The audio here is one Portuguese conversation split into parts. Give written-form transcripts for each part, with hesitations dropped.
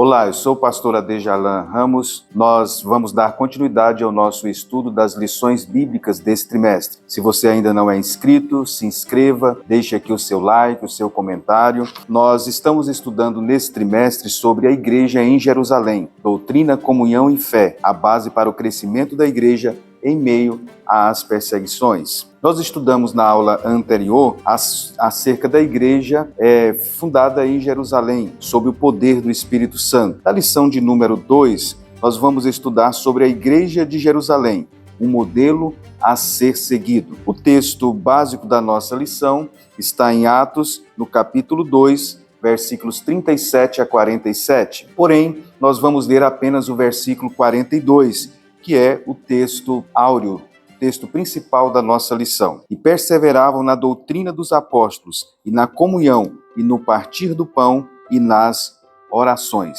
Olá, eu sou o pastor Adejalan Ramos. Nós vamos dar continuidade ao nosso estudo das lições bíblicas desse trimestre. Se você ainda não é inscrito, se inscreva, deixe aqui o seu like, o seu comentário. Nós estamos estudando nesse trimestre sobre a igreja em Jerusalém, doutrina, comunhão e fé, a base para o crescimento da igreja em meio às perseguições. Nós estudamos na aula anterior acerca da igreja fundada em Jerusalém, sob o poder do Espírito Santo. Na lição de número 2, nós vamos estudar sobre a igreja de Jerusalém, um modelo a ser seguido. O texto básico da nossa lição está em Atos, no capítulo 2, versículos 37 a 47. Porém, nós vamos ler apenas o versículo 42, que é o texto áureo, texto principal da nossa lição. E perseveravam na doutrina dos apóstolos, e na comunhão, e no partir do pão, e nas orações.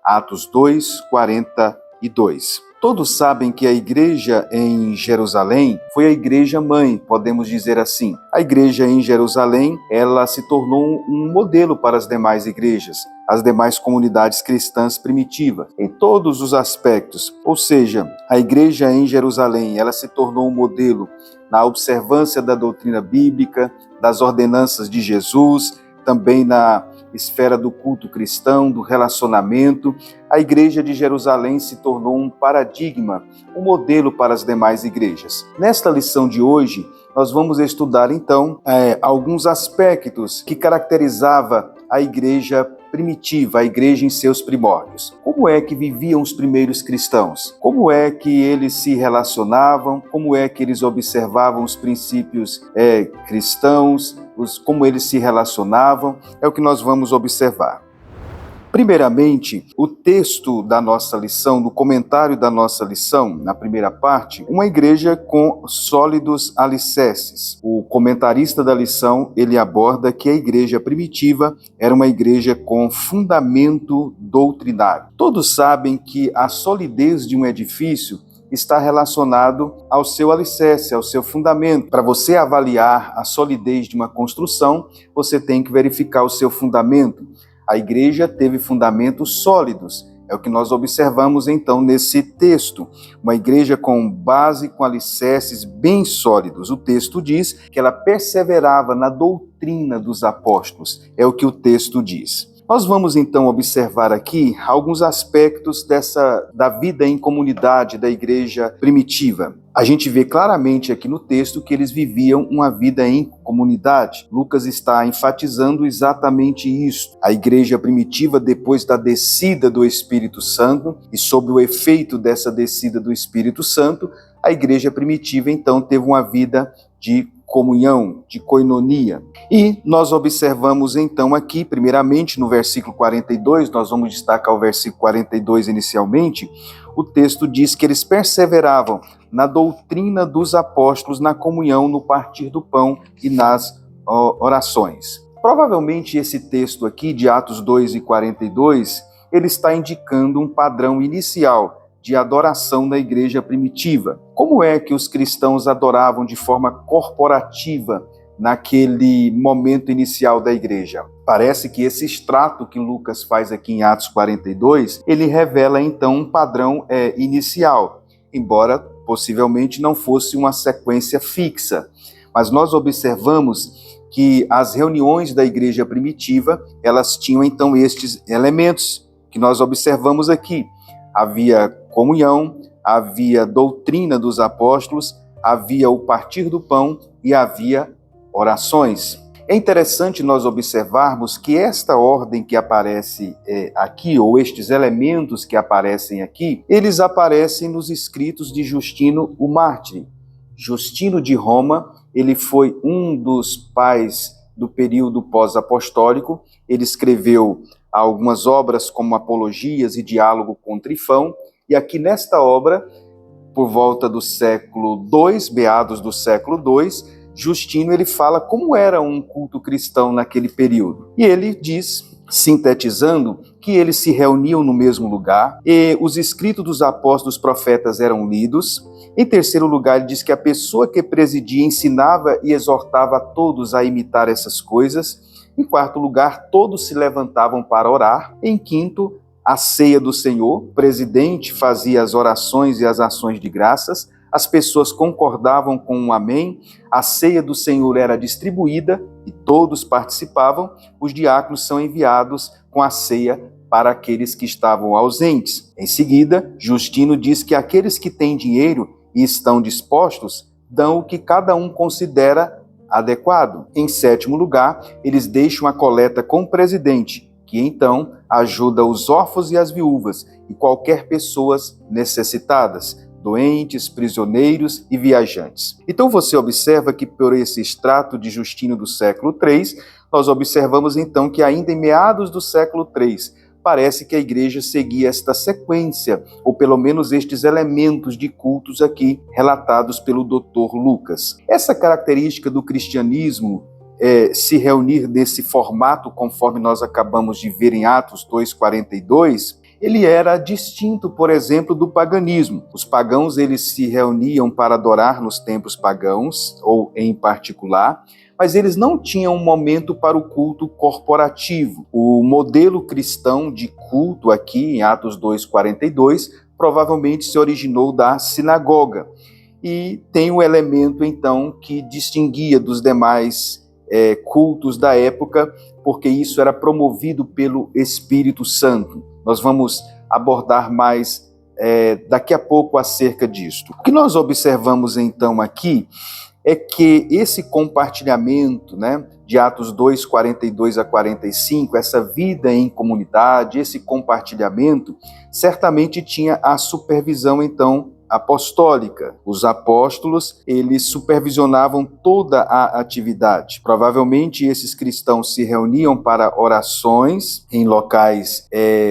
Atos 2, 42. Todos sabem que a igreja em Jerusalém foi a igreja mãe, podemos dizer assim. A igreja em Jerusalém, ela se tornou um modelo para as demais igrejas, as demais comunidades cristãs primitivas, em todos os aspectos. Ou seja, a igreja em Jerusalém, ela se tornou um modelo na observância da doutrina bíblica, das ordenanças de Jesus, também na esfera do culto cristão, do relacionamento. A igreja de Jerusalém se tornou um paradigma, um modelo para as demais igrejas. Nesta lição de hoje, nós vamos estudar então alguns aspectos que caracterizava a igreja primitiva, a igreja em seus primórdios. Como é que viviam os primeiros cristãos? Como é que eles se relacionavam? Como é que eles observavam os princípios cristãos? Como eles se relacionavam? É o que nós vamos observar. Primeiramente, o texto da nossa lição, no comentário da nossa lição, na primeira parte, uma igreja com sólidos alicerces. O comentarista da lição, ele aborda que a igreja primitiva era uma igreja com fundamento doutrinário. Todos sabem que a solidez de um edifício está relacionado ao seu alicerce, ao seu fundamento. Para você avaliar a solidez de uma construção, você tem que verificar o seu fundamento. A igreja teve fundamentos sólidos, é o que nós observamos então nesse texto. Uma igreja com base, com alicerces bem sólidos. O texto diz que ela perseverava na doutrina dos apóstolos, é o que o texto diz. Nós vamos então observar aqui alguns aspectos da vida em comunidade da igreja primitiva. A gente vê claramente aqui no texto que eles viviam uma vida em comunidade. Lucas está enfatizando exatamente isso. A igreja primitiva, depois da descida do Espírito Santo, e sob o efeito dessa descida do Espírito Santo, a igreja primitiva então teve uma vida de comunhão, de koinonia. E nós observamos então aqui, primeiramente no versículo 42, nós vamos destacar o versículo 42 inicialmente, o texto diz que eles perseveravam na doutrina dos apóstolos, na comunhão, no partir do pão e nas orações. Provavelmente esse texto aqui, de Atos 2 e 42, ele está indicando um padrão inicial de adoração da igreja primitiva. Como é que os cristãos adoravam de forma corporativa naquele momento inicial da igreja? Parece que esse extrato que Lucas faz aqui em Atos 42, ele revela então um padrão inicial, embora possivelmente não fosse uma sequência fixa. Mas nós observamos que as reuniões da igreja primitiva, elas tinham então estes elementos que nós observamos aqui. Havia comunhão, havia doutrina dos apóstolos, havia o partir do pão e havia orações. É interessante nós observarmos que esta ordem que aparece aqui, ou estes elementos que aparecem aqui, eles aparecem nos escritos de Justino o Mártir. Justino de Roma, ele foi um dos pais do período pós-apostólico. Ele escreveu algumas obras como Apologias e Diálogo com Trifão, e aqui nesta obra, por volta do século II, meados do século II, Justino ele fala como era um culto cristão naquele período. E ele diz, sintetizando, que eles se reuniam no mesmo lugar, e os escritos dos apóstolos profetas eram lidos. Em terceiro lugar, ele diz que a pessoa que presidia ensinava e exortava a todos a imitar essas coisas. Em quarto lugar, todos se levantavam para orar. Em quinto, a ceia do Senhor, o presidente fazia as orações e as ações de graças, as pessoas concordavam com um amém, a ceia do Senhor era distribuída e todos participavam, os diáconos são enviados com a ceia para aqueles que estavam ausentes. Em seguida, Justino diz que aqueles que têm dinheiro e estão dispostos dão o que cada um considera adequado. Em sétimo lugar, eles deixam a coleta com o presidente, que então ajuda os órfãos e as viúvas e qualquer pessoas necessitadas, doentes, prisioneiros e viajantes. Então você observa que por esse extrato de Justino do século III, nós observamos então que ainda em meados do século III, parece que a igreja seguia esta sequência, ou pelo menos estes elementos de cultos aqui relatados pelo Dr. Lucas. Essa característica do cristianismo se reunir desse formato, conforme nós acabamos de ver em Atos 2:42, ele era distinto, por exemplo, do paganismo. Os pagãos eles se reuniam para adorar nos templos pagãos, ou em particular, mas eles não tinham um momento para o culto corporativo. O modelo cristão de culto aqui, em Atos 2:42, provavelmente se originou da sinagoga. E tem um elemento, então, que distinguia dos demais cultos da época, porque isso era promovido pelo Espírito Santo. Nós vamos abordar mais daqui a pouco acerca disto. O que nós observamos, então, aqui é que esse compartilhamento, de Atos 2:42 a 45, essa vida em comunidade, esse compartilhamento, certamente tinha a supervisão, então, apostólica. Os apóstolos, eles supervisionavam toda a atividade. Provavelmente esses cristãos se reuniam para orações em locais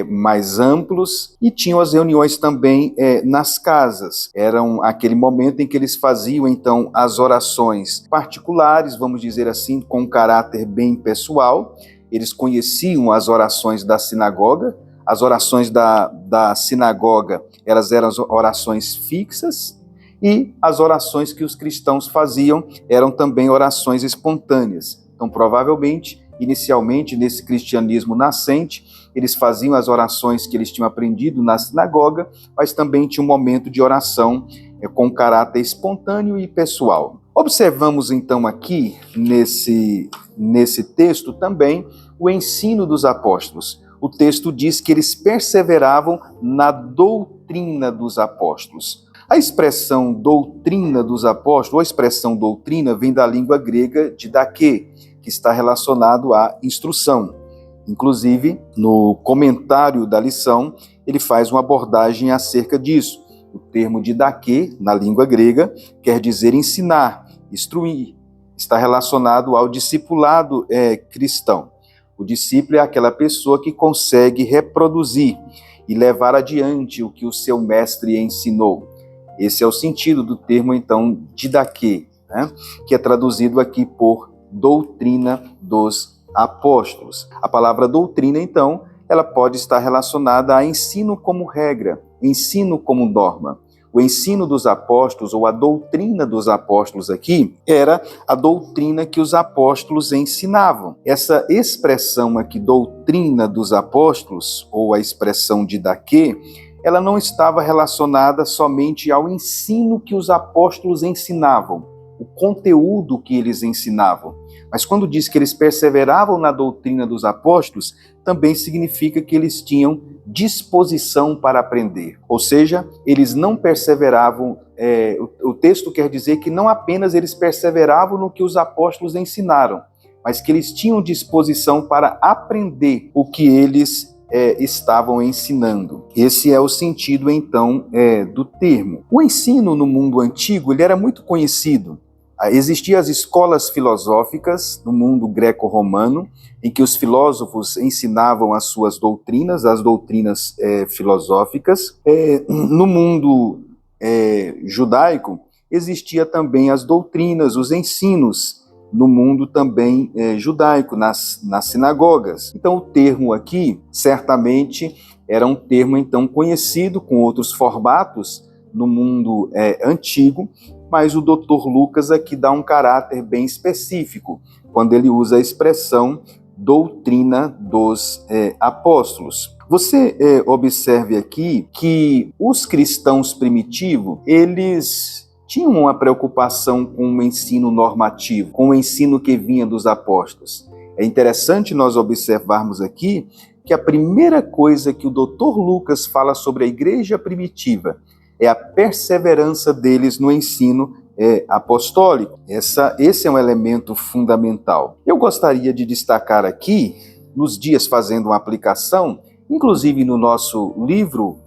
mais amplos e tinham as reuniões também nas casas. Era aquele momento em que eles faziam então as orações particulares, vamos dizer assim, com caráter bem pessoal. Eles conheciam as orações da sinagoga. As orações da sinagoga, elas eram orações fixas, e as orações que os cristãos faziam eram também orações espontâneas. Então, provavelmente, inicialmente, nesse cristianismo nascente, eles faziam as orações que eles tinham aprendido na sinagoga, mas também tinha um momento de oração com caráter espontâneo e pessoal. Observamos, então, aqui, nesse texto também, o ensino dos apóstolos. O texto diz que eles perseveravam na doutrina dos apóstolos. A expressão doutrina dos apóstolos, ou a expressão doutrina, vem da língua grega didaquê, que está relacionado à instrução. Inclusive, no comentário da lição, ele faz uma abordagem acerca disso. O termo didaquê, na língua grega, quer dizer ensinar, instruir. Está relacionado ao discipulado cristão. O discípulo é aquela pessoa que consegue reproduzir e levar adiante o que o seu mestre ensinou. Esse é o sentido do termo, então, didaquê, que é traduzido aqui por doutrina dos apóstolos. A palavra doutrina, então, ela pode estar relacionada a ensino como regra, ensino como norma. O ensino dos apóstolos, ou a doutrina dos apóstolos aqui, era a doutrina que os apóstolos ensinavam. Essa expressão aqui, doutrina dos apóstolos, ou a expressão didaquê, ela não estava relacionada somente ao ensino que os apóstolos ensinavam, o conteúdo que eles ensinavam. Mas quando diz que eles perseveravam na doutrina dos apóstolos, também significa que eles tinham disposição para aprender. Ou seja, eles não perseveravam, o texto quer dizer que não apenas eles perseveravam no que os apóstolos ensinaram, mas que eles tinham disposição para aprender o que eles estavam ensinando. Esse é o sentido, então, do termo. O ensino no mundo antigo, ele era muito conhecido. Existiam as escolas filosóficas no mundo greco-romano, em que os filósofos ensinavam as suas doutrinas, as doutrinas filosóficas. No mundo judaico, existia também as doutrinas, os ensinos, no mundo também judaico, nas sinagogas. Então, o termo aqui, certamente, era um termo, então, conhecido com outros formatos no mundo antigo, mas o Dr. Lucas aqui dá um caráter bem específico, quando ele usa a expressão doutrina dos apóstolos. Você observe aqui que os cristãos primitivos, eles tinham uma preocupação com o ensino normativo, com o ensino que vinha dos apóstolos. É interessante nós observarmos aqui que a primeira coisa que o Dr. Lucas fala sobre a igreja primitiva é a perseverança deles no ensino apostólico. Esse é um elemento fundamental. Eu gostaria de destacar aqui, nos dias fazendo uma aplicação, inclusive no nosso livro,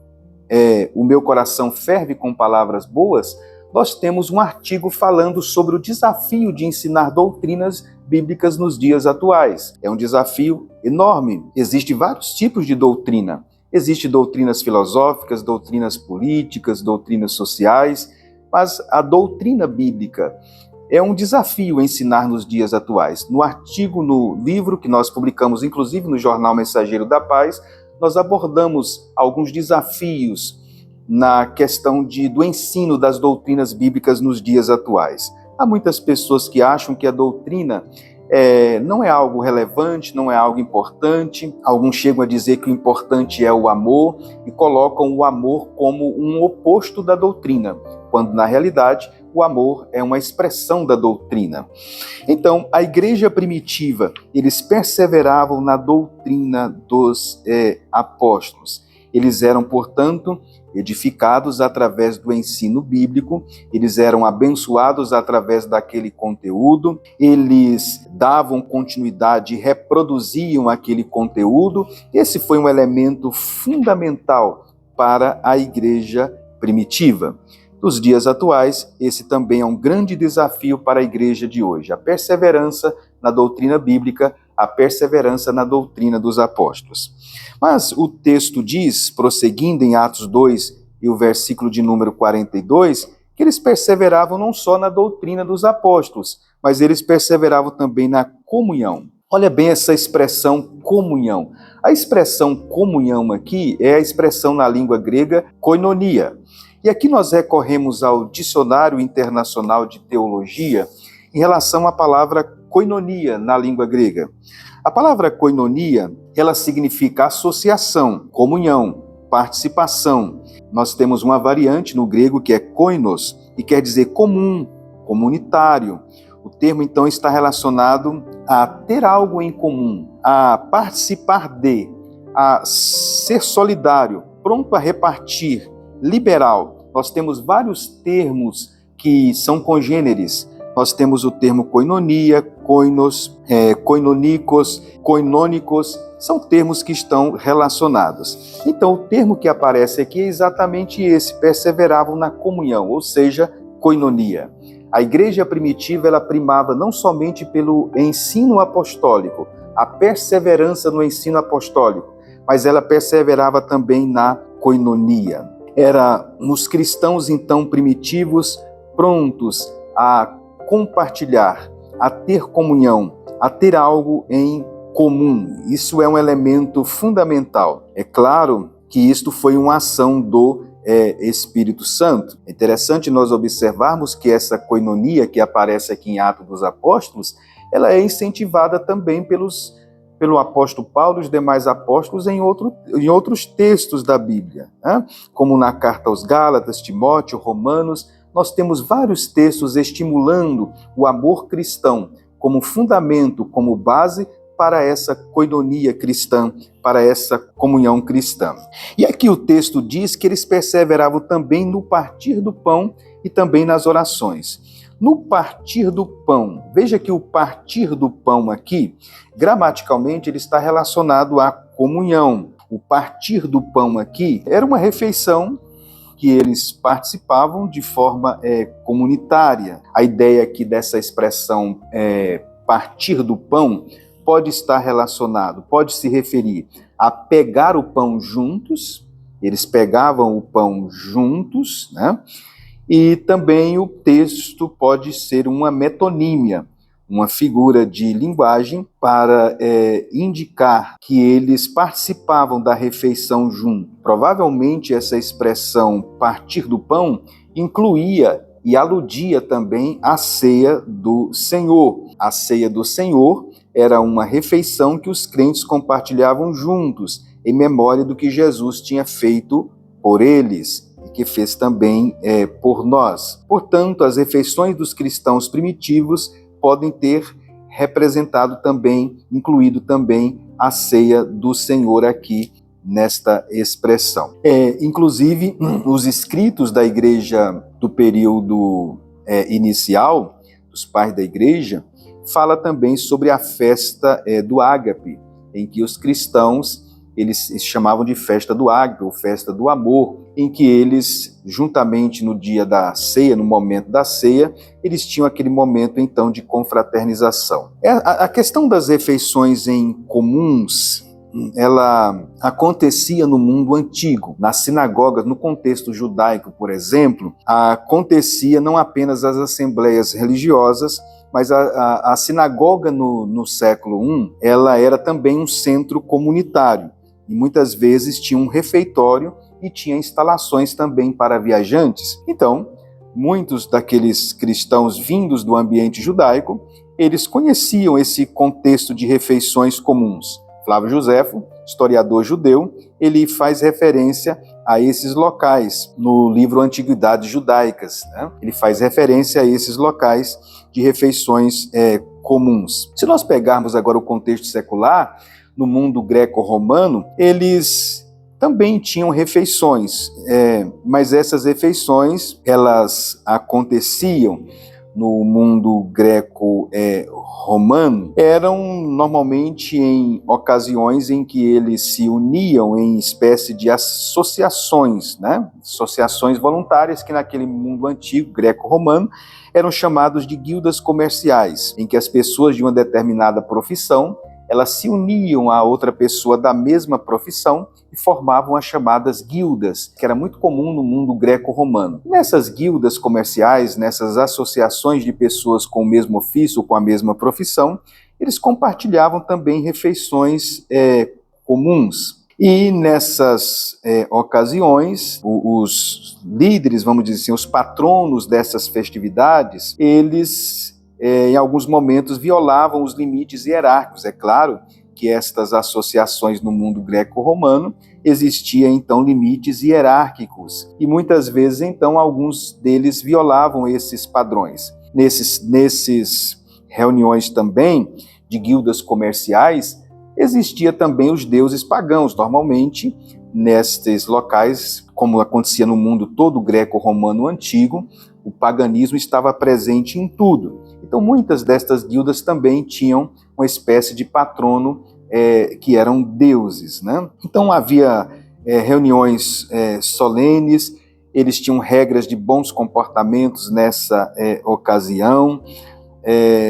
O Meu Coração Ferve com Palavras Boas, nós temos um artigo falando sobre o desafio de ensinar doutrinas bíblicas nos dias atuais. É um desafio enorme. Existem vários tipos de doutrina. Existem doutrinas filosóficas, doutrinas políticas, doutrinas sociais, mas a doutrina bíblica é um desafio ensinar nos dias atuais. No artigo, no livro que nós publicamos, inclusive no Jornal Mensageiro da Paz, nós abordamos alguns desafios na questão do ensino das doutrinas bíblicas nos dias atuais. Há muitas pessoas que acham que a doutrina não é algo relevante, não é algo importante. Alguns chegam a dizer que o importante é o amor e colocam o amor como um oposto da doutrina, quando na realidade o amor é uma expressão da doutrina. Então, a igreja primitiva, eles perseveravam na doutrina dos apóstolos. Eles eram, portanto, edificados através do ensino bíblico, eles eram abençoados através daquele conteúdo, eles davam continuidade e reproduziam aquele conteúdo. Esse foi um elemento fundamental para a igreja primitiva. Nos dias atuais, esse também é um grande desafio para a igreja de hoje, a perseverança na doutrina bíblica, a perseverança na doutrina dos apóstolos. Mas o texto diz, prosseguindo em Atos 2 e o versículo de número 42, que eles perseveravam não só na doutrina dos apóstolos, mas eles perseveravam também na comunhão. Olha bem essa expressão comunhão. A expressão comunhão aqui é a expressão na língua grega koinonia. E aqui nós recorremos ao Dicionário Internacional de Teologia em relação à palavra koinonia na língua grega. A palavra koinonia, ela significa associação, comunhão, participação. Nós temos uma variante no grego que é koinos, e quer dizer comum, comunitário. O termo, então, está relacionado a ter algo em comum, a participar de, a ser solidário, pronto a repartir, liberal. Nós temos vários termos que são congêneres. Nós temos o termo koinonia, koinos, koinonikos, koinônicos, são termos que estão relacionados. Então, o termo que aparece aqui é exatamente esse, perseveravam na comunhão, ou seja, koinonia. A igreja primitiva, ela primava não somente pelo ensino apostólico, a perseverança no ensino apostólico, mas ela perseverava também na koinonia. Eram os cristãos, então, primitivos, prontos a compartilhar, a ter comunhão, a ter algo em comum. Isso é um elemento fundamental. É claro que isto foi uma ação do Espírito Santo. É interessante nós observarmos que essa koinonia que aparece aqui em Atos dos Apóstolos, ela é incentivada também pelo apóstolo Paulo e os demais apóstolos em outros textos da Bíblia, né? Como na carta aos Gálatas, Timóteo, Romanos. Nós temos vários textos estimulando o amor cristão como fundamento, como base para essa koinonia cristã, para essa comunhão cristã. E aqui o texto diz que eles perseveravam também no partir do pão e também nas orações. No partir do pão, veja que o partir do pão aqui, gramaticalmente, ele está relacionado à comunhão. O partir do pão aqui era uma refeição que eles participavam de forma comunitária. A ideia aqui dessa expressão partir do pão pode estar relacionado, pode se referir a pegar o pão juntos, eles pegavam o pão juntos, né? E também o texto pode ser uma metonímia, uma figura de linguagem para indicar que eles participavam da refeição junto. Provavelmente essa expressão partir do pão incluía e aludia também à ceia do Senhor. A ceia do Senhor era uma refeição que os crentes compartilhavam juntos, em memória do que Jesus tinha feito por eles e que fez também por nós. Portanto, as refeições dos cristãos primitivos podem ter representado também, incluído também a ceia do Senhor aqui nesta expressão. Inclusive, os escritos da igreja do período inicial, dos pais da igreja, fala também sobre a festa do ágape, em que os cristãos eles chamavam de festa do ágape, ou festa do amor, em que eles, juntamente no dia da ceia, no momento da ceia, eles tinham aquele momento, então, de confraternização. A questão das refeições em comuns, ela acontecia no mundo antigo. Nas sinagogas, no contexto judaico, por exemplo, acontecia não apenas as assembleias religiosas, mas a sinagoga no século I, ela era também um centro comunitário. E muitas vezes tinha um refeitório e tinha instalações também para viajantes. Então, muitos daqueles cristãos vindos do ambiente judaico, eles conheciam esse contexto de refeições comuns. Flávio Joséfo, historiador judeu, ele faz referência a esses locais no livro Antiguidades Judaicas, né? Ele faz referência a esses locais de refeições comuns. Se nós pegarmos agora o contexto secular, no mundo greco-romano, eles também tinham refeições, mas essas refeições, elas aconteciam no mundo greco-romano, eram normalmente em ocasiões em que eles se uniam em espécie de associações, né? Associações voluntárias que naquele mundo antigo greco-romano eram chamados de guildas comerciais, em que as pessoas de uma determinada profissão elas se uniam a outra pessoa da mesma profissão e formavam as chamadas guildas, que era muito comum no mundo greco-romano. Nessas guildas comerciais, nessas associações de pessoas com o mesmo ofício, com a mesma profissão, eles compartilhavam também refeições comuns. E nessas ocasiões, os líderes, vamos dizer assim, os patronos dessas festividades, eles em alguns momentos violavam os limites hierárquicos. É claro que estas associações no mundo greco-romano existiam então limites hierárquicos e muitas vezes então alguns deles violavam esses padrões. Nesses reuniões também de guildas comerciais existia também os deuses pagãos. Normalmente nestes locais, como acontecia no mundo todo greco-romano antigo, o paganismo estava presente em tudo. Então, muitas destas guildas também tinham uma espécie de patrono que eram deuses, né? Então, havia reuniões solenes, eles tinham regras de bons comportamentos nessa ocasião.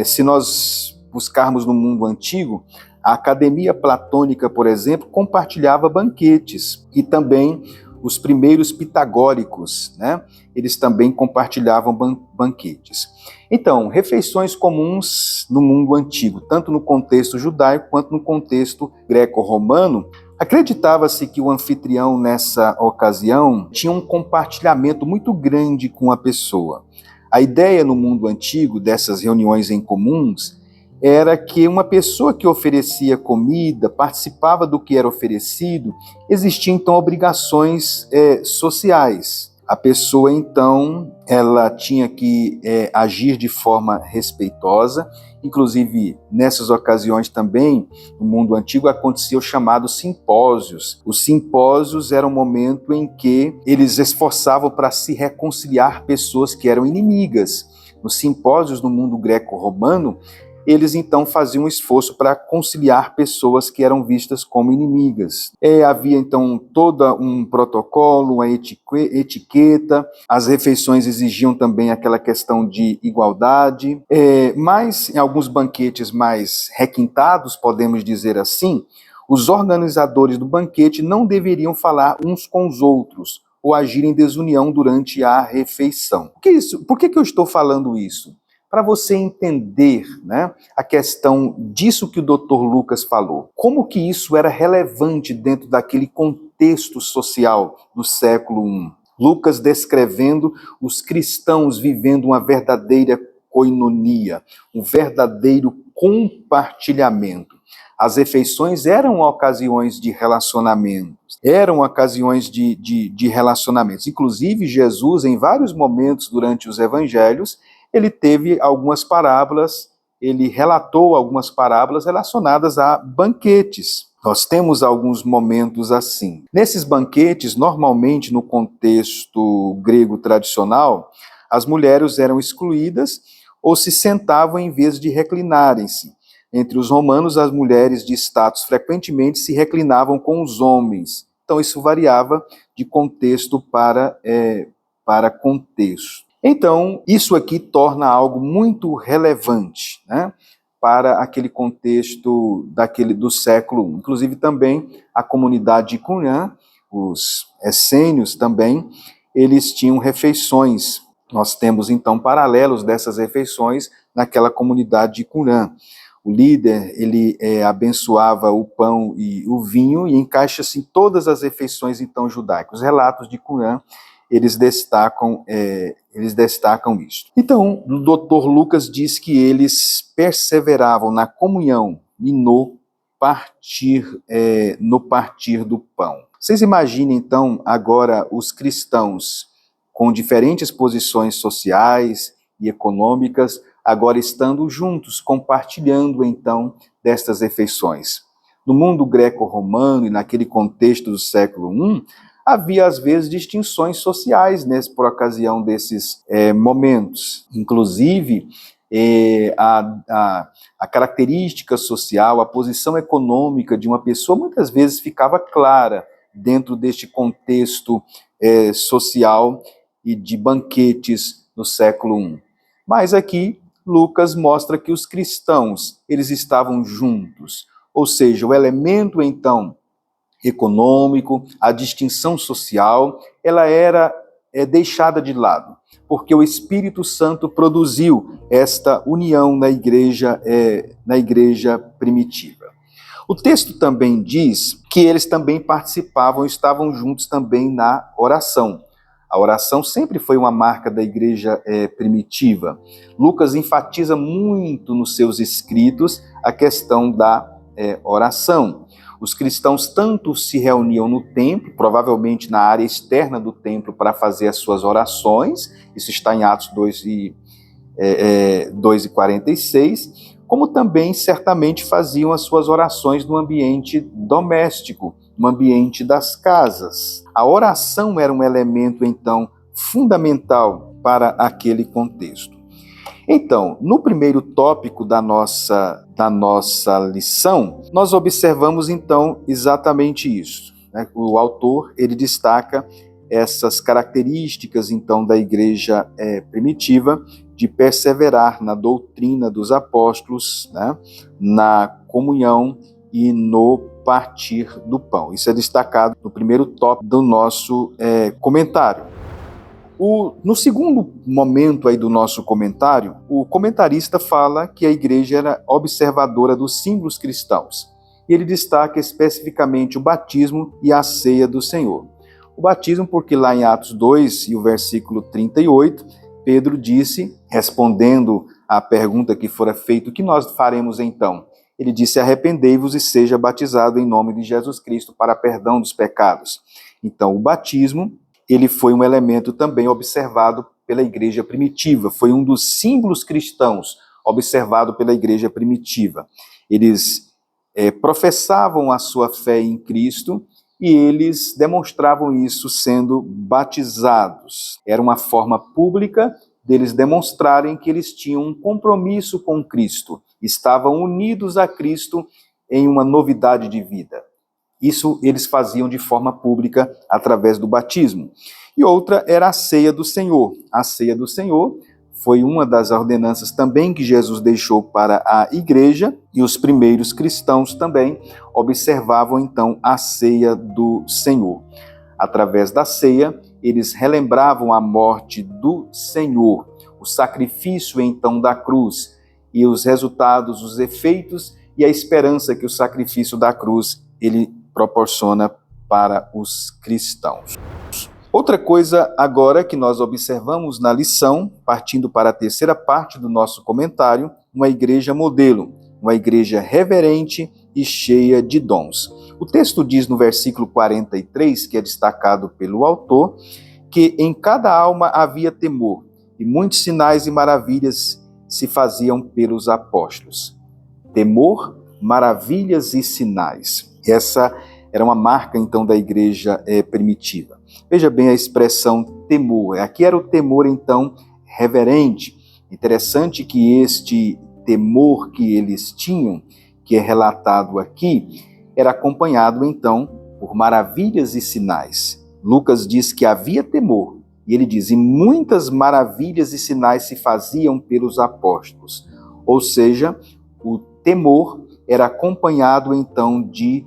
Se nós buscarmos no mundo antigo, a Academia Platônica, por exemplo, compartilhava banquetes e também os primeiros pitagóricos, né? Eles também compartilhavam banquetes. Então, refeições comuns no mundo antigo, tanto no contexto judaico quanto no contexto greco-romano. Acreditava-se que o anfitrião, nessa ocasião, tinha um compartilhamento muito grande com a pessoa. A ideia no mundo antigo dessas reuniões em comuns era que uma pessoa que oferecia comida, participava do que era oferecido, existiam então obrigações sociais. A pessoa então, ela tinha que agir de forma respeitosa, inclusive nessas ocasiões também, no mundo antigo, acontecia o chamado simpósios. Os simpósios eram um momento em que eles esforçavam para se reconciliar pessoas que eram inimigas. Nos simpósios no mundo greco-romano, eles então faziam um esforço para conciliar pessoas que eram vistas como inimigas. Havia então todo um protocolo, uma etiqueta, as refeições exigiam também aquela questão de igualdade, mas em alguns banquetes mais requintados, podemos dizer assim, os organizadores do banquete não deveriam falar uns com os outros ou agir em desunião durante a refeição. Por que eu estou falando isso? Para você entender, né, a questão disso que o Dr. Lucas falou. Como que isso era relevante dentro daquele contexto social do século I. Lucas descrevendo os cristãos vivendo uma verdadeira koinonia, um verdadeiro compartilhamento. As refeições eram ocasiões de relacionamentos, relacionamentos. Inclusive, Jesus, em vários momentos durante os evangelhos, ele teve algumas parábolas, ele relatou algumas parábolas relacionadas a banquetes. Nós temos alguns momentos assim. Nesses banquetes, normalmente no contexto grego tradicional, as mulheres eram excluídas ou se sentavam em vez de reclinarem-se. Entre os romanos, as mulheres de status frequentemente se reclinavam com os homens. Então, isso variava de contexto para contexto. Então, isso aqui torna algo muito relevante, né, para aquele contexto do século I. Inclusive, também a comunidade de Qumran, os essênios também, eles tinham refeições. Nós temos, então, paralelos dessas refeições naquela comunidade de Qumran. O líder, ele abençoava o pão e o vinho e encaixa-se todas as refeições, então, judaicas. Os relatos de Qumran, eles destacam isso. Então, o Dr. Lucas diz que eles perseveravam na comunhão e no partir do pão. Vocês imaginem, então, agora os cristãos com diferentes posições sociais e econômicas, agora estando juntos, compartilhando, então, destas refeições. No mundo greco-romano e naquele contexto do século I, havia, às vezes, distinções sociais por ocasião desses momentos. Inclusive, a característica social, a posição econômica de uma pessoa, muitas vezes ficava clara dentro deste contexto social e de banquetes no século I. Mas aqui, Lucas mostra que os cristãos, eles estavam juntos. Ou seja, o elemento, então, econômico, a distinção social, ela era deixada de lado, porque o Espírito Santo produziu esta união na igreja primitiva. O texto também diz que eles também participavam, estavam juntos também na oração. A oração sempre foi uma marca da igreja primitiva. Lucas enfatiza muito nos seus escritos a questão da oração. Os cristãos tanto se reuniam no templo, provavelmente na área externa do templo, para fazer as suas orações, isso está em Atos 2:46, como também certamente faziam as suas orações no ambiente doméstico, no ambiente das casas. A oração era um elemento, então, fundamental para aquele contexto. Então, no primeiro tópico da nossa lição, nós observamos, então, exatamente isso, né? O autor, ele destaca essas características, então, da igreja primitiva, de perseverar na doutrina dos apóstolos, né? Na comunhão e no partir do pão. Isso é destacado no primeiro tópico do nosso comentário. No segundo momento aí do nosso comentário, o comentarista fala que a igreja era observadora dos símbolos cristãos. E ele destaca especificamente o batismo e a ceia do Senhor. O batismo porque lá em Atos 2 e o versículo 38, Pedro disse, respondendo à pergunta que fora feita, o que nós faremos então? Ele disse, arrependei-vos e seja batizado em nome de Jesus Cristo para perdão dos pecados. Então, o batismo, ele foi um elemento também observado pela igreja primitiva, foi um dos símbolos cristãos observado pela igreja primitiva. Eles professavam a sua fé em Cristo e eles demonstravam isso sendo batizados. Era uma forma pública deles demonstrarem que eles tinham um compromisso com Cristo, estavam unidos a Cristo em uma novidade de vida. Isso eles faziam de forma pública através do batismo. E outra era a ceia do Senhor. A ceia do Senhor foi uma das ordenanças também que Jesus deixou para a igreja, e os primeiros cristãos também observavam então a ceia do Senhor. Através da ceia, eles relembravam a morte do Senhor, o sacrifício então da cruz, e os resultados, os efeitos e a esperança que o sacrifício da cruz ele proporciona para os cristãos. Outra coisa agora que nós observamos na lição, partindo para a terceira parte do nosso comentário, uma igreja modelo. uma igreja reverente e cheia de dons. O texto diz no versículo 43, que é destacado pelo autor, que em cada alma havia temor, e muitos sinais e maravilhas se faziam pelos apóstolos. Temor, maravilhas e sinais. Essa era uma marca, então, da igreja primitiva. Veja bem a expressão temor. Aqui era o temor, então, reverente. Interessante que este temor que eles tinham, que é relatado aqui, era acompanhado, então, por maravilhas e sinais. Lucas diz que havia temor, e ele diz, e muitas maravilhas e sinais se faziam pelos apóstolos. Ou seja, o temor era acompanhado, então, de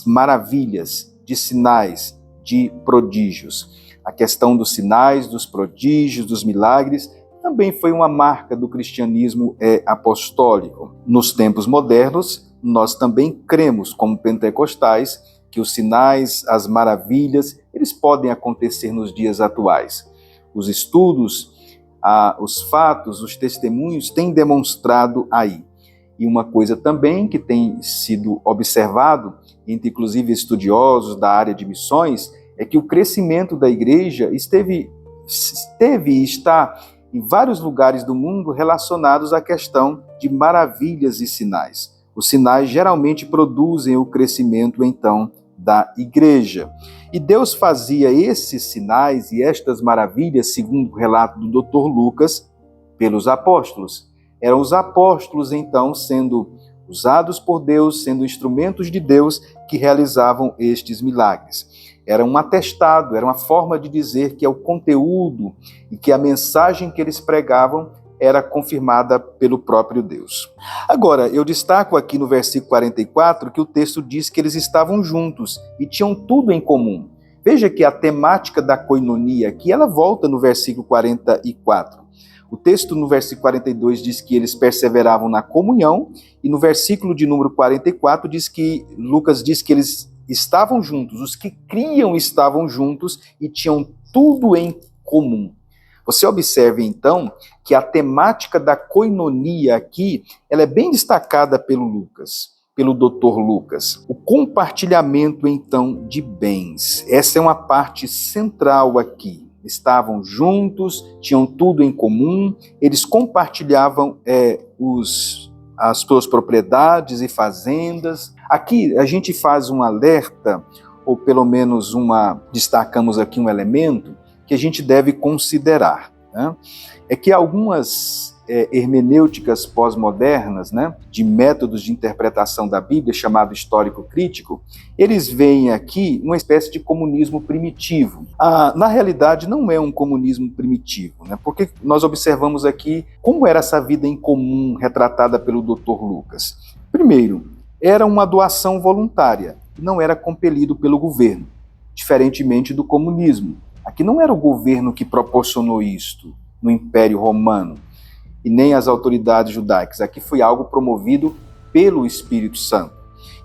maravilhas, de sinais, de prodígios. A questão dos sinais, dos prodígios, dos milagres, também foi uma marca do cristianismo apostólico. Nos tempos modernos, nós também cremos, como pentecostais, que os sinais, as maravilhas, eles podem acontecer nos dias atuais. Os estudos, os fatos, os testemunhos têm demonstrado aí. E uma coisa também que tem sido observado, entre inclusive estudiosos da área de missões, é que o crescimento da igreja esteve e está em vários lugares do mundo relacionados à questão de maravilhas e sinais. Os sinais geralmente produzem o crescimento, então, da igreja. E Deus fazia esses sinais e estas maravilhas, segundo o relato do Dr. Lucas, pelos apóstolos. Eram os apóstolos, então, sendo usados por Deus, sendo instrumentos de Deus que realizavam estes milagres. Era um atestado, era uma forma de dizer que o conteúdo e que a mensagem que eles pregavam era confirmada pelo próprio Deus. Agora, eu destaco aqui no versículo 44 que o texto diz que eles estavam juntos e tinham tudo em comum. Veja que a temática da coinonia aqui, ela volta no versículo 44. O texto no versículo 42 diz que eles perseveravam na comunhão, e no versículo de número 44 Lucas diz que eles estavam juntos, os que criam estavam juntos e tinham tudo em comum. Você observe, então, que a temática da coinonia aqui, ela é bem destacada pelo Dr. Lucas. O compartilhamento, então, de bens. Essa é uma parte central aqui. Estavam juntos, tinham tudo em comum, eles compartilhavam as suas propriedades e fazendas. Aqui a gente faz um alerta, ou pelo menos destacamos aqui um elemento que a gente deve considerar, né? É que algumas hermenêuticas pós-modernas, né, de métodos de interpretação da Bíblia, chamado histórico-crítico, eles veem aqui uma espécie de comunismo primitivo. Na realidade, não é um comunismo primitivo, né, porque nós observamos aqui como era essa vida em comum retratada pelo Dr. Lucas. Primeiro, era uma doação voluntária, não era compelido pelo governo, diferentemente do comunismo. Aqui não era o governo que proporcionou isto no Império Romano, e nem as autoridades judaicas. Aqui foi algo promovido pelo Espírito Santo.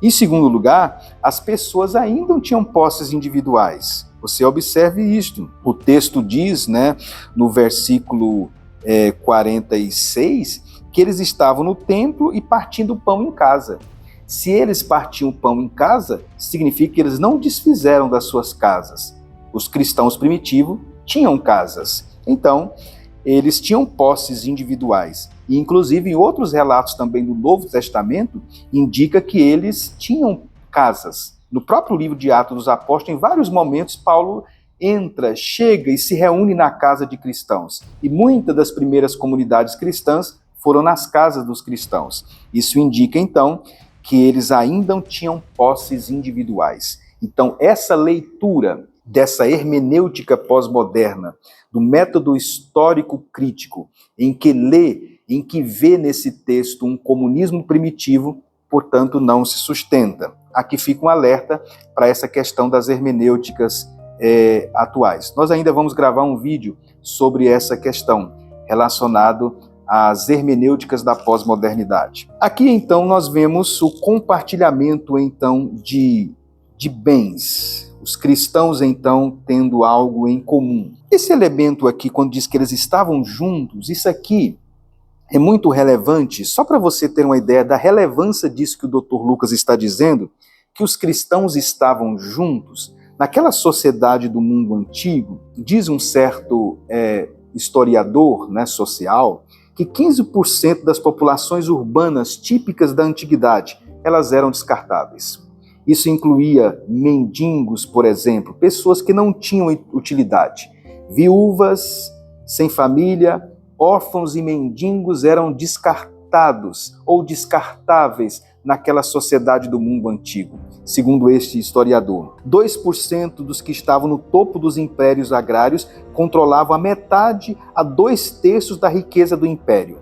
Em segundo lugar, as pessoas ainda tinham posses individuais. Você observe isto. O texto diz, né, no versículo 46, que eles estavam no templo e partindo o pão em casa. Se eles partiam o pão em casa, significa que eles não desfizeram das suas casas. Os cristãos primitivos tinham casas. Então, eles tinham posses individuais. E, inclusive, em outros relatos também do Novo Testamento, indica que eles tinham casas. No próprio livro de Atos dos Apóstolos, em vários momentos, Paulo chega e se reúne na casa de cristãos. E muitas das primeiras comunidades cristãs foram nas casas dos cristãos. Isso indica, então, que eles ainda tinham posses individuais. Então, essa leitura dessa hermenêutica pós-moderna, do método histórico-crítico, em que vê nesse texto um comunismo primitivo, portanto, não se sustenta. Aqui fica um alerta para essa questão das hermenêuticas atuais. Nós ainda vamos gravar um vídeo sobre essa questão, relacionado às hermenêuticas da pós-modernidade. Aqui, então, nós vemos o compartilhamento, então, de bens. Os cristãos, então, tendo algo em comum. Esse elemento aqui, quando diz que eles estavam juntos, isso aqui é muito relevante, só para você ter uma ideia da relevância disso que o Dr. Lucas está dizendo, que os cristãos estavam juntos naquela sociedade do mundo antigo. Diz um certo historiador, né, social, que 15% das populações urbanas típicas da antiguidade, elas eram descartáveis. Isso incluía mendigos, por exemplo, pessoas que não tinham utilidade. Viúvas, sem família, órfãos e mendigos eram descartados ou descartáveis naquela sociedade do mundo antigo, segundo este historiador. 2% dos que estavam no topo dos impérios agrários controlavam a metade a 2/3 da riqueza do império.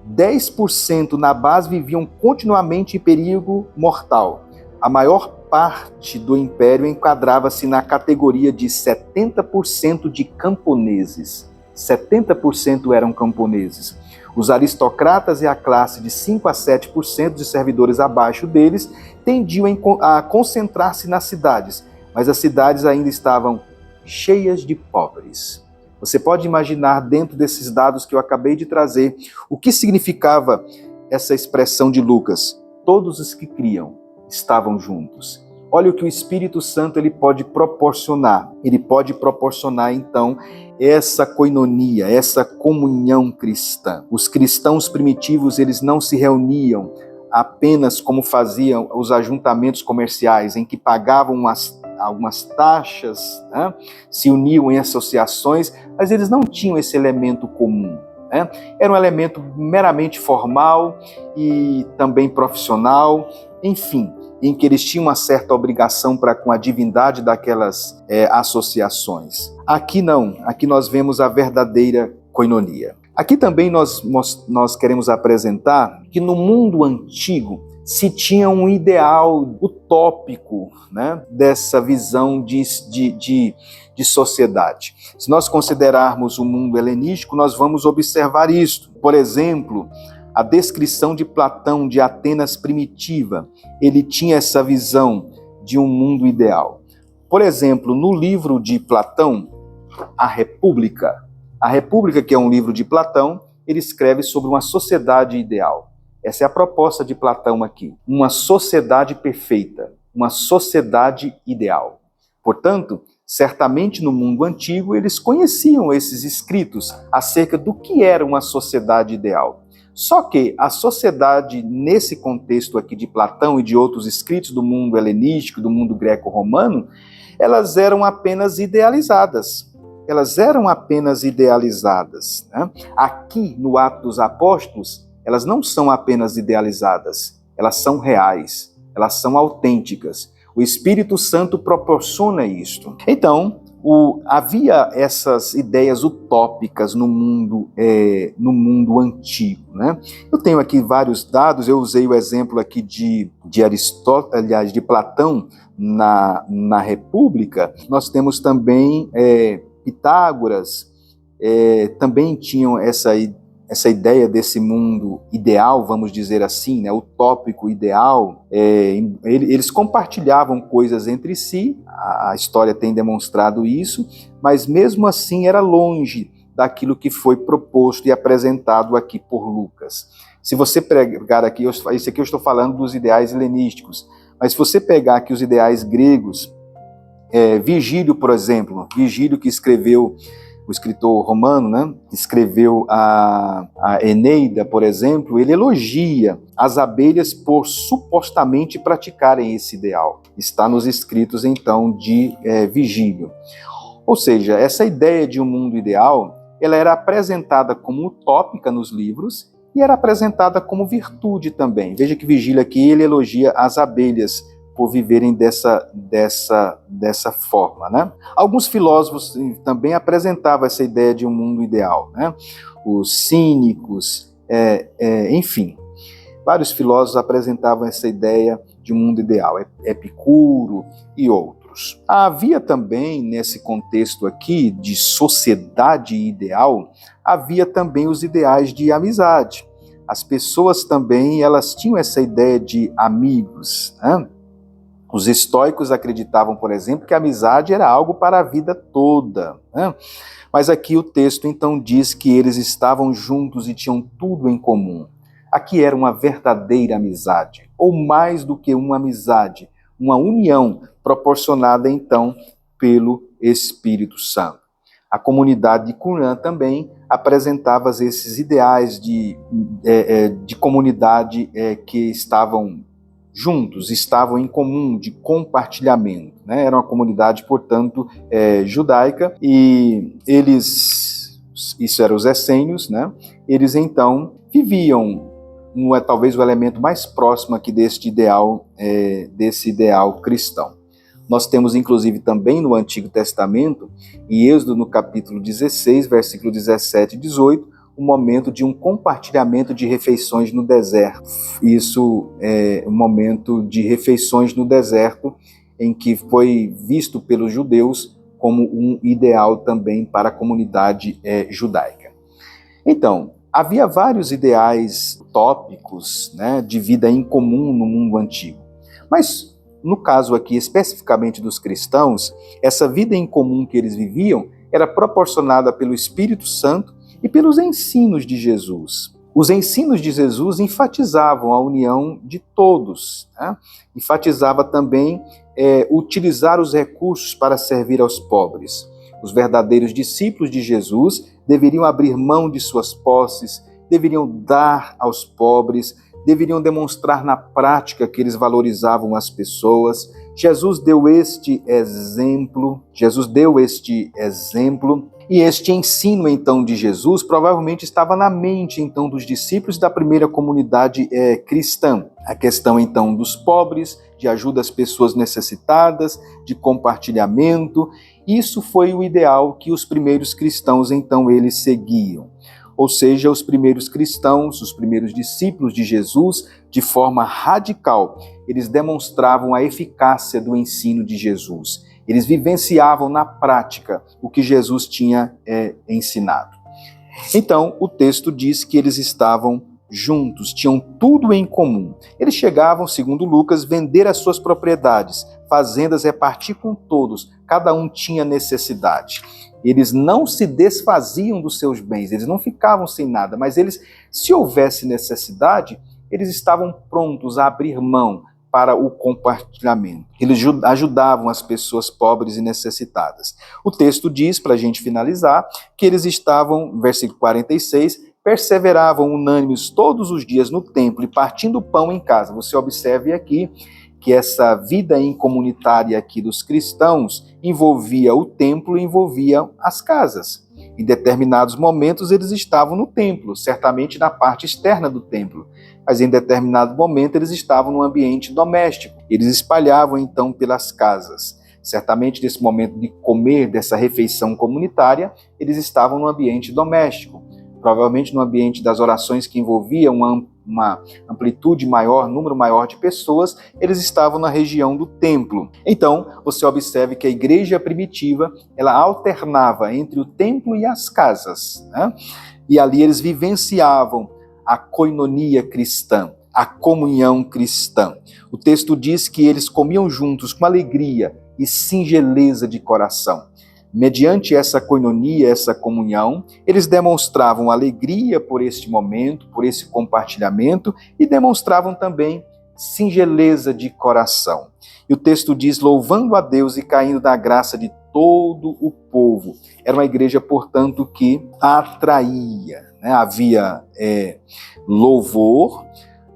10% na base viviam continuamente em perigo mortal. A maior parte do império enquadrava-se na categoria de 70% de camponeses. 70% eram camponeses. Os aristocratas e a classe de 5 a 7% de servidores abaixo deles tendiam a concentrar-se nas cidades, mas as cidades ainda estavam cheias de pobres. Você pode imaginar, dentro desses dados que eu acabei de trazer, o que significava essa expressão de Lucas: todos os que criam estavam juntos. Olha o que o Espírito Santo ele pode proporcionar. Ele pode proporcionar, então, essa koinonia, essa comunhão cristã. Os cristãos primitivos, eles não se reuniam apenas como faziam os ajuntamentos comerciais, em que pagavam algumas taxas, né? Se uniam em associações, mas eles não tinham esse elemento comum. Era um elemento meramente formal e também profissional, enfim, em que eles tinham uma certa obrigação para com a divindade daquelas associações. Aqui não, aqui nós vemos a verdadeira koinonia. Aqui também nós queremos apresentar que no mundo antigo se tinha um ideal utópico, né, dessa visão de sociedade. Se nós considerarmos o mundo helenístico, nós vamos observar isto. Por exemplo, a descrição de Platão de Atenas primitiva, ele tinha essa visão de um mundo ideal. Por exemplo, no livro de Platão, A República, que é um livro de Platão, ele escreve sobre uma sociedade ideal. Essa é a proposta de Platão aqui, uma sociedade perfeita, uma sociedade ideal. Portanto, certamente no mundo antigo eles conheciam esses escritos acerca do que era uma sociedade ideal. Só que a sociedade, nesse contexto aqui de Platão e de outros escritos do mundo helenístico, do mundo greco-romano, elas eram apenas idealizadas. Né? Aqui, no Atos dos Apóstolos, elas não são apenas idealizadas, elas são reais, elas são autênticas. O Espírito Santo proporciona isto. Então, havia essas ideias utópicas no mundo antigo, né? Eu tenho aqui vários dados, eu usei o exemplo aqui de Aristóteles, aliás, de Platão na República. Nós temos também Pitágoras, também tinham essa ideia desse mundo ideal, vamos dizer assim, né, utópico ideal. Eles compartilhavam coisas entre si, a história tem demonstrado isso, mas mesmo assim era longe daquilo que foi proposto e apresentado aqui por Lucas. Se você pegar aqui, isso aqui eu estou falando dos ideais helenísticos, mas se você pegar aqui os ideais gregos, Virgílio, por exemplo, Virgílio que escreveu, o escritor romano, né, escreveu a Eneida, por exemplo, ele elogia as abelhas por supostamente praticarem esse ideal. Está nos escritos, então, de Virgílio. Ou seja, essa ideia de um mundo ideal, ela era apresentada como utópica nos livros e era apresentada como virtude também. Veja que Virgílio aqui, ele elogia as abelhas por viverem dessa forma, né? Alguns filósofos também apresentavam essa ideia de um mundo ideal, né? Os cínicos, enfim, vários filósofos apresentavam essa ideia de um mundo ideal, Epicuro e outros. Havia também, nesse contexto aqui de sociedade ideal, havia também os ideais de amizade. As pessoas também, elas tinham essa ideia de amigos, né? Os estoicos acreditavam, por exemplo, que a amizade era algo para a vida toda, né? Mas aqui o texto então diz que eles estavam juntos e tinham tudo em comum. Aqui era uma verdadeira amizade, ou mais do que uma amizade, uma união proporcionada então pelo Espírito Santo. A comunidade de Qumran também apresentava esses ideais de comunidade que estavam juntos, estavam em comum, de compartilhamento, né? Era uma comunidade, portanto, judaica, e eles, isso eram os essênios, né? Eles então viviam, talvez o elemento mais próximo aqui desse ideal cristão. Nós temos, inclusive, também no Antigo Testamento, em Êxodo, no capítulo 16, versículo 17 e 18, um momento de um compartilhamento de refeições no deserto. Isso é um momento de refeições no deserto, em que foi visto pelos judeus como um ideal também para a comunidade judaica. Então, havia vários ideais utópicos, né, de vida em comum no mundo antigo. Mas, no caso aqui especificamente dos cristãos, essa vida em comum que eles viviam era proporcionada pelo Espírito Santo e pelos ensinos de Jesus. Os ensinos de Jesus enfatizavam a união de todos, né? Enfatizava também utilizar os recursos para servir aos pobres. Os verdadeiros discípulos de Jesus deveriam abrir mão de suas posses, deveriam dar aos pobres, deveriam demonstrar na prática que eles valorizavam as pessoas. Jesus deu este exemplo, e este ensino, então, de Jesus provavelmente estava na mente, então, dos discípulos da primeira comunidade cristã. A questão, então, dos pobres, de ajuda às pessoas necessitadas, de compartilhamento. Isso foi o ideal que os primeiros cristãos, então, eles seguiam. Ou seja, os primeiros cristãos, os primeiros discípulos de Jesus, de forma radical, eles demonstravam a eficácia do ensino de Jesus. Eles vivenciavam na prática o que Jesus tinha ensinado. Então, o texto diz que eles estavam juntos, tinham tudo em comum. Eles chegavam, segundo Lucas, vender as suas propriedades, fazendas, repartir com todos. Cada um tinha necessidade. Eles não se desfaziam dos seus bens, eles não ficavam sem nada, mas eles, se houvesse necessidade, eles estavam prontos a abrir mão para o compartilhamento. Eles ajudavam as pessoas pobres e necessitadas. O texto diz, para a gente finalizar, que eles estavam, versículo 46, perseveravam unânimes todos os dias no templo e partindo pão em casa. Você observe aqui que essa vida incomunitária aqui dos cristãos envolvia o templo e envolvia as casas. Em determinados momentos eles estavam no templo, certamente na parte externa do templo, mas em determinado momento eles estavam no ambiente doméstico. Eles espalhavam então pelas casas. Certamente nesse momento de comer, dessa refeição comunitária, eles estavam no ambiente doméstico. Provavelmente no ambiente das orações que envolviam uma amplitude maior, número maior de pessoas, eles estavam na região do templo. Então, você observe que a igreja primitiva, ela alternava entre o templo e as casas, né? E ali eles vivenciavam a koinonia cristã, a comunhão cristã. O texto diz que eles comiam juntos com alegria e singeleza de coração. Mediante essa koinonia, essa comunhão, eles demonstravam alegria por este momento, por esse compartilhamento, e demonstravam também singeleza de coração. E o texto diz, louvando a Deus e caindo na graça de todo o povo. Era uma igreja, portanto, que atraía, né? Havia louvor,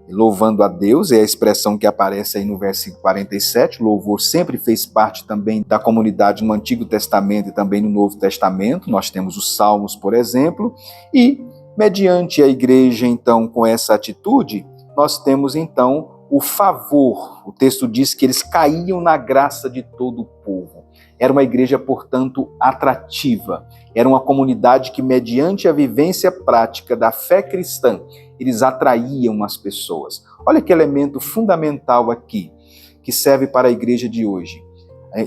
louvando a Deus, é a expressão que aparece aí no versículo 47, o louvor sempre fez parte também da comunidade no Antigo Testamento e também no Novo Testamento, nós temos os Salmos, por exemplo, e mediante a igreja, então, com essa atitude, nós temos, então, o favor. O texto diz que eles caíam na graça de todo o povo. Era uma igreja, portanto, atrativa. Era uma comunidade que, mediante a vivência prática da fé cristã, eles atraíam as pessoas. Olha que elemento fundamental aqui, que serve para a igreja de hoje,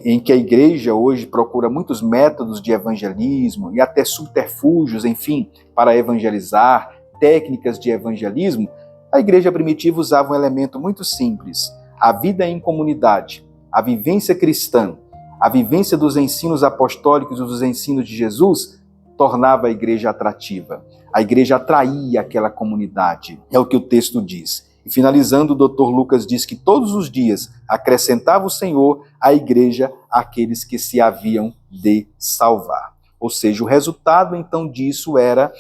em que a igreja hoje procura muitos métodos de evangelismo e até subterfúgios, enfim, para evangelizar, técnicas de evangelismo. A igreja primitiva usava um elemento muito simples, a vida em comunidade. a vivência cristã, a vivência dos ensinos apostólicos e dos ensinos de Jesus, tornava a igreja atrativa. A igreja atraía aquela comunidade, é o que o texto diz. E finalizando, o Dr. Lucas diz que todos os dias acrescentava o Senhor à igreja aqueles que se haviam de salvar. Ou seja, o resultado então disso era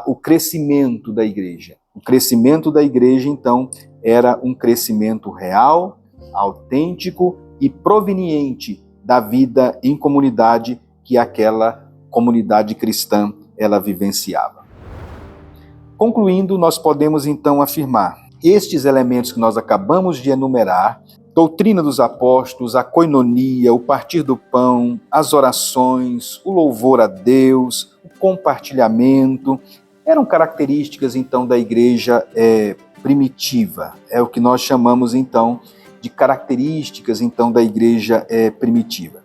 o crescimento da igreja. O crescimento da igreja, então, era um crescimento real, autêntico e proveniente da vida em comunidade que aquela comunidade cristã ela vivenciava. Concluindo, nós podemos então afirmar: estes elementos que nós acabamos de enumerar, doutrina dos apóstolos, a coinonia, o partir do pão, as orações, o louvor a Deus, o compartilhamento, eram características então da igreja primitiva. É o que nós chamamos então de características então da igreja primitiva.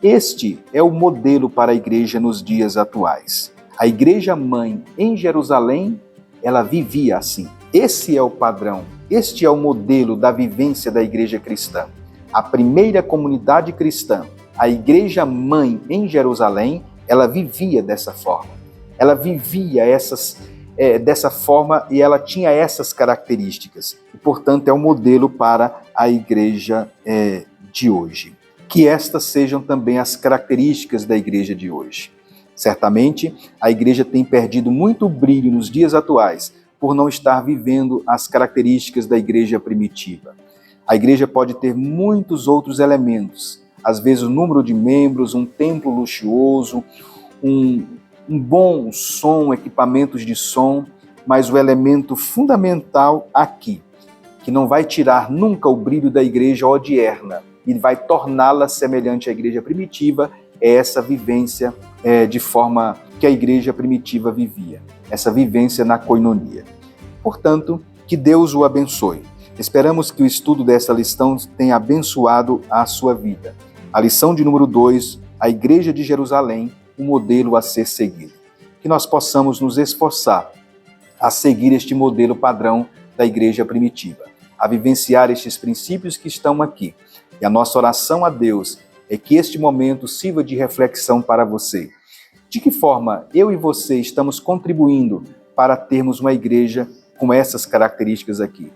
Este é o modelo para a igreja nos dias atuais. A igreja mãe em Jerusalém, ela vivia assim. Esse é o padrão, este é o modelo da vivência da igreja cristã. A primeira comunidade cristã, a igreja mãe em Jerusalém, ela vivia dessa forma. Ela vivia dessa forma e ela tinha essas características. E, portanto, é o modelo para a igreja de hoje. Que estas sejam também as características da igreja de hoje. Certamente, a igreja tem perdido muito brilho nos dias atuais por não estar vivendo as características da igreja primitiva. A igreja pode ter muitos outros elementos, às vezes o número de membros, um templo luxuoso, um bom som, equipamentos de som, mas o elemento fundamental aqui, que não vai tirar nunca o brilho da igreja odierna e vai torná-la semelhante à igreja primitiva, é essa vivência de forma que a igreja primitiva vivia, essa vivência na coinonia. Portanto, que Deus o abençoe. Esperamos que o estudo dessa lição tenha abençoado a sua vida. A lição de número 2, a Igreja de Jerusalém, um modelo a ser seguido. Que nós possamos nos esforçar a seguir este modelo padrão da igreja primitiva, a vivenciar estes princípios que estão aqui. E a nossa oração a Deus é que este momento sirva de reflexão para você. De que forma eu e você estamos contribuindo para termos uma igreja com essas características aqui?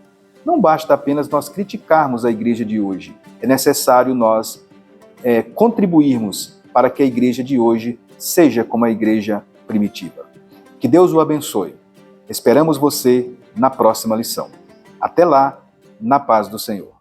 Não basta apenas nós criticarmos a igreja de hoje. É necessário nós contribuirmos para que a igreja de hoje seja como a igreja primitiva. Que Deus o abençoe. Esperamos você na próxima lição. Até lá, na paz do Senhor.